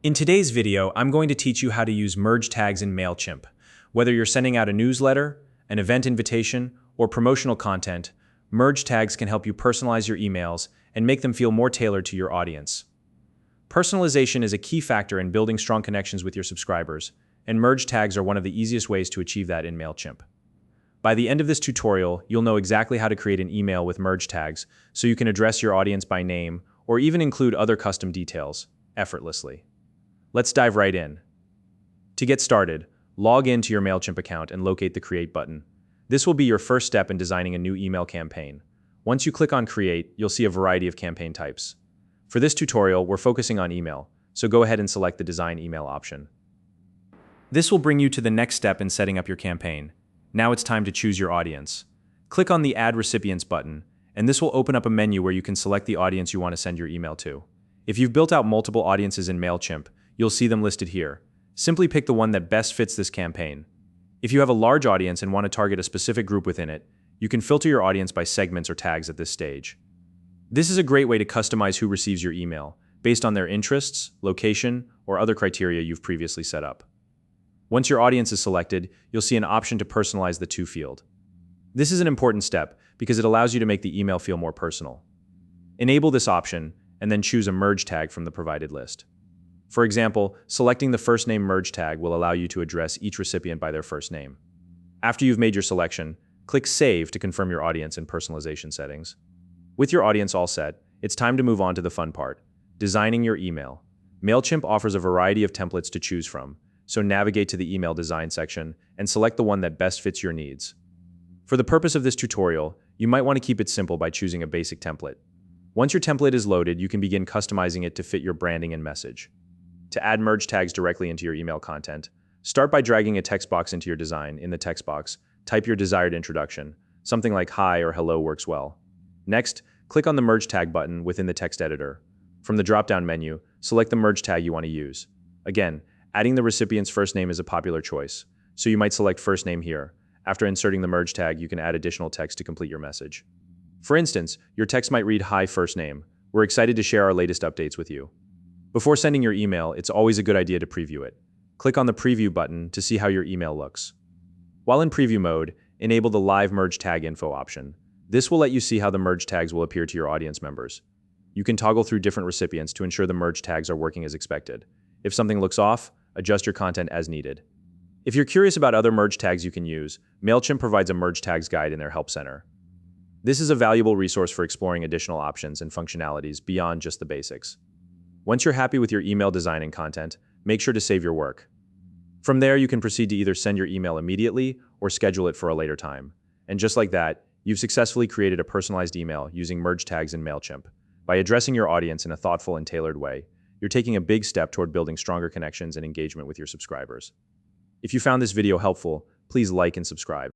In today's video, I'm going to teach you how to use merge tags in Mailchimp. Whether you're sending out a newsletter, an event invitation, or promotional content, merge tags can help you personalize your emails and make them feel more tailored to your audience. Personalization is a key factor in building strong connections with your subscribers, and merge tags are one of the easiest ways to achieve that in Mailchimp. By the end of this tutorial, you'll know exactly how to create an email with merge tags so you can address your audience by name or even include other custom details effortlessly. Let's dive right in. To get started, log into your Mailchimp account and locate the Create button. This will be your first step in designing a new email campaign. Once you click on Create, you'll see a variety of campaign types. For this tutorial, we're focusing on email, so go ahead and select the Design Email option. This will bring you to the next step in setting up your campaign. Now it's time to choose your audience. Click on the Add Recipients button, and this will open up a menu where you can select the audience you want to send your email to. If you've built out multiple audiences in Mailchimp, you'll see them listed here. Simply pick the one that best fits this campaign. If you have a large audience and want to target a specific group within it, you can filter your audience by segments or tags at this stage. This is a great way to customize who receives your email, based on their interests, location, or other criteria you've previously set up. Once your audience is selected, you'll see an option to personalize the To field. This is an important step because it allows you to make the email feel more personal. Enable this option, and then choose a merge tag from the provided list. For example, selecting the first name merge tag will allow you to address each recipient by their first name. After you've made your selection, click Save to confirm your audience and personalization settings. With your audience all set, it's time to move on to the fun part, designing your email. Mailchimp offers a variety of templates to choose from, so navigate to the email design section and select the one that best fits your needs. For the purpose of this tutorial, you might want to keep it simple by choosing a basic template. Once your template is loaded, you can begin customizing it to fit your branding and message. To add merge tags directly into your email content, start by dragging a text box into your design. In the text box, type your desired introduction. Something like hi or hello works well. Next, click on the merge tag button within the text editor. From the drop-down menu, select the merge tag you want to use. Again, adding the recipient's first name is a popular choice, so you might select first name here. After inserting the merge tag, you can add additional text to complete your message. For instance, your text might read, "Hi, first name. We're excited to share our latest updates with you." Before sending your email, it's always a good idea to preview it. Click on the Preview button to see how your email looks. While in preview mode, enable the Live Merge Tag Info option. This will let you see how the merge tags will appear to your audience members. You can toggle through different recipients to ensure the merge tags are working as expected. If something looks off, adjust your content as needed. If you're curious about other merge tags you can use, Mailchimp provides a merge tags guide in their Help Center. This is a valuable resource for exploring additional options and functionalities beyond just the basics. Once you're happy with your email design and content, make sure to save your work. From there, you can proceed to either send your email immediately or schedule it for a later time. And just like that, you've successfully created a personalized email using merge tags in Mailchimp. By addressing your audience in a thoughtful and tailored way, you're taking a big step toward building stronger connections and engagement with your subscribers. If you found this video helpful, please like and subscribe.